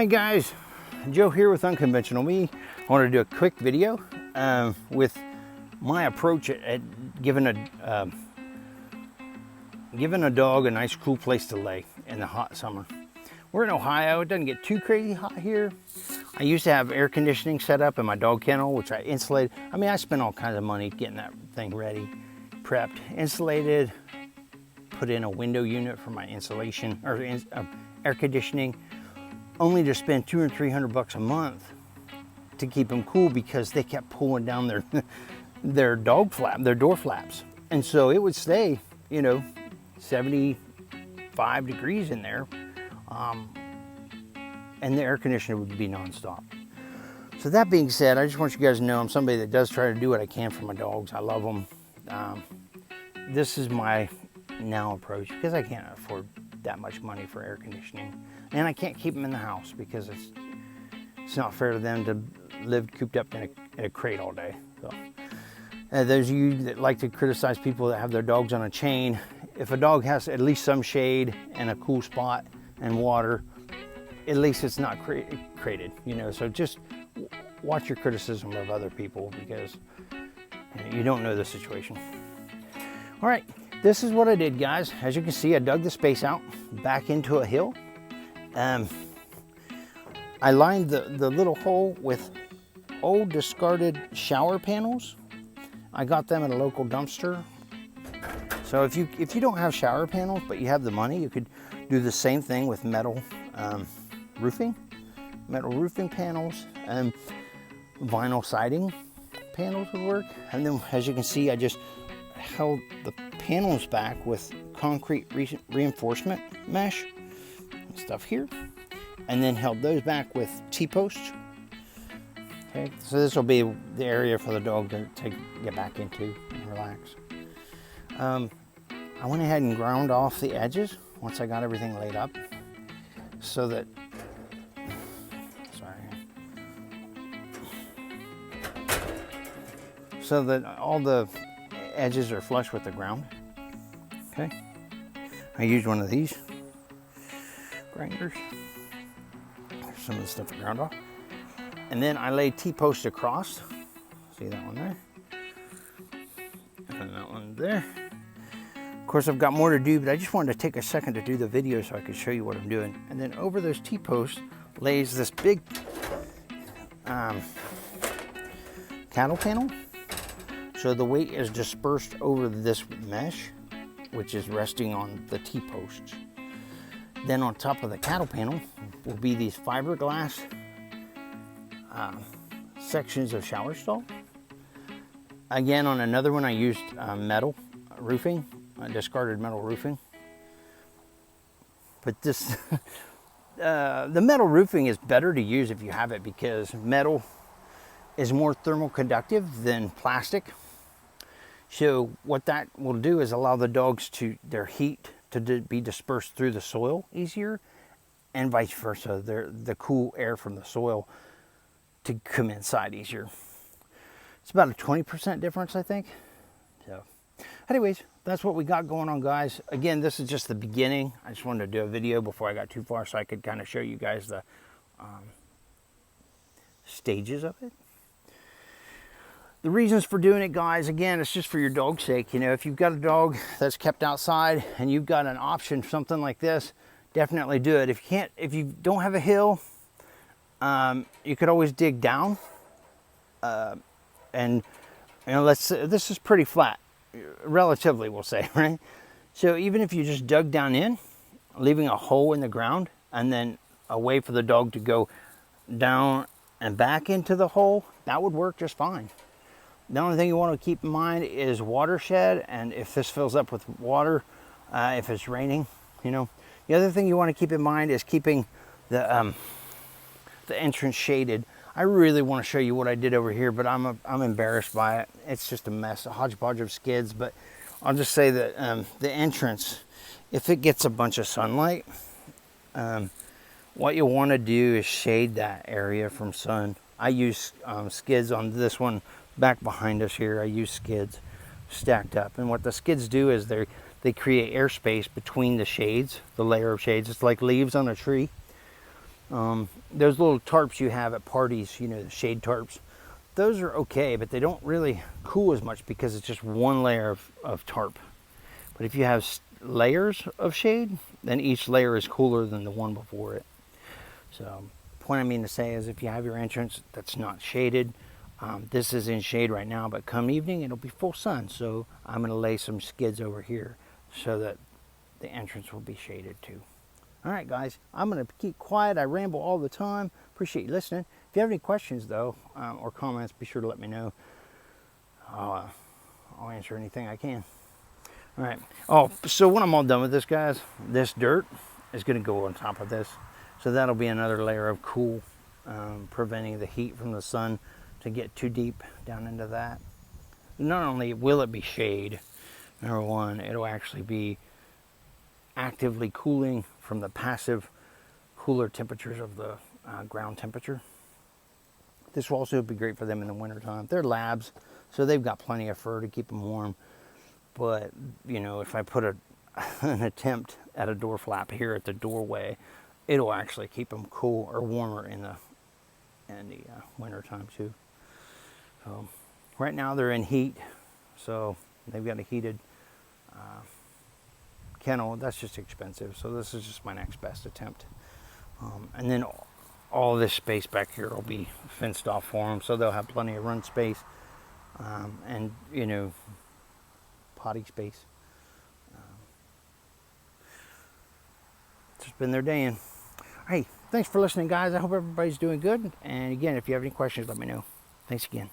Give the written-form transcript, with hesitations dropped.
Hey guys, Joe here with Unconventional Me. I want to do a quick video with my approach at giving a dog a nice cool place to lay in the hot summer. We're in Ohio, it doesn't get too crazy hot here. I used to have air conditioning set up in my dog kennel, which I insulated. I mean, I spent all kinds of money getting that thing ready, prepped, insulated, put in a window unit for my insulation, or air conditioning, only to spend $200 or $300 a month to keep them cool because they kept pulling down their door flaps. And so it would stay, 75 degrees in there. And the air conditioner would be nonstop. So that being said, I just want you guys to know I'm somebody that does try to do what I can for my dogs. I love them. This is my now approach because I can't afford that much money for air conditioning. And I can't keep them in the house because it's not fair to them to live cooped up in a crate all day. So, those of you that like to criticize people that have their dogs on a chain, if a dog has at least some shade and a cool spot and water, at least it's not crated, So just watch your criticism of other people because you don't know the situation. All right, this is what I did, guys. As you can see, I dug the space out back into a hill. I lined the little hole with old discarded shower panels. I got them at a local dumpster. So if you don't have shower panels but you have the money, you could do the same thing with metal roofing panels, and vinyl siding panels would work. And then, as you can see, I just held the panels back with concrete reinforcement mesh and stuff here, and then held those back with T-posts. Okay, so this will be the area for the dog to get back into and relax. I went ahead and ground off the edges once I got everything laid up so that all the edges are flush with the ground. Okay, I used one of these grinders. There's some of the stuff to ground off. And then I laid T-posts across. See that one there? And that one there. Of course, I've got more to do, but I just wanted to take a second to do the video so I could show you what I'm doing. And then over those T-posts lays this big cattle panel. So the weight is dispersed over this mesh, which is resting on the T-posts. Then on top of the cattle panel will be these fiberglass sections of shower stall. Again, on another one I used metal roofing, discarded metal roofing. But this, the metal roofing is better to use if you have it because metal is more thermal conductive than plastic. So what that will do is allow the dogs their heat to be dispersed through the soil easier, and vice versa, the cool air from the soil to come inside easier. It's about a 20% difference, I think. So anyways, that's what we got going on, guys. Again, this is just the beginning. I just wanted to do a video before I got too far so I could kind of show you guys the stages of it. The reasons for doing it, guys, again, it's just for your dog's sake. If you've got a dog that's kept outside and you've got an option, something like this, definitely do it. If you don't have a hill, you could always dig down. And this is pretty flat, relatively, we'll say, right? So even if you just dug down in, leaving a hole in the ground, and then a way for the dog to go down and back into the hole, that would work just fine. The only thing you want to keep in mind is watershed, and if this fills up with water, if it's raining, The other thing you want to keep in mind is keeping the entrance shaded. I really want to show you what I did over here, but I'm embarrassed by it. It's just a mess, a hodgepodge of skids. But I'll just say that the entrance, if it gets a bunch of sunlight, what you'll want to do is shade that area from sun. I use skids on this one. Back behind us here, I use skids stacked up, and what the skids do is they create airspace between the shades, the layer of shades. It's like leaves on a tree. Those little tarps you have at parties, you know, the shade tarps, those are okay, but they don't really cool as much because it's just one layer of tarp. But if you have layers of shade, then each layer is cooler than the one before it. So the point I mean to say is if you have your entrance that's not shaded, this is in shade right now, but come evening it'll be full sun. So I'm going to lay some skids over here so that the entrance will be shaded too. All right, guys, I'm going to keep quiet. I ramble all the time. Appreciate you listening. If you have any questions, though, or comments, be sure to let me know. I'll answer anything I can. All right. Oh, so when I'm all done with this, guys, this dirt is going to go on top of this. So that'll be another layer of cool, preventing the heat from the sun to get too deep down into that. Not only will it be shade, number one, it'll actually be actively cooling from the passive cooler temperatures of the ground temperature. This will also be great for them in the wintertime. They're labs, so they've got plenty of fur to keep them warm. But, you know, if I put an attempt at a door flap here at the doorway, it'll actually keep them cool or warmer in the wintertime too. So right now they're in heat, so they've got a heated kennel. That's just expensive, so this is just my next best attempt. And then all this space back here will be fenced off for them, so they'll have plenty of run space and, you know, potty space. It's just been their day in. Hey, thanks for listening, guys. I hope everybody's doing good. And again, if you have any questions, let me know. Thanks again.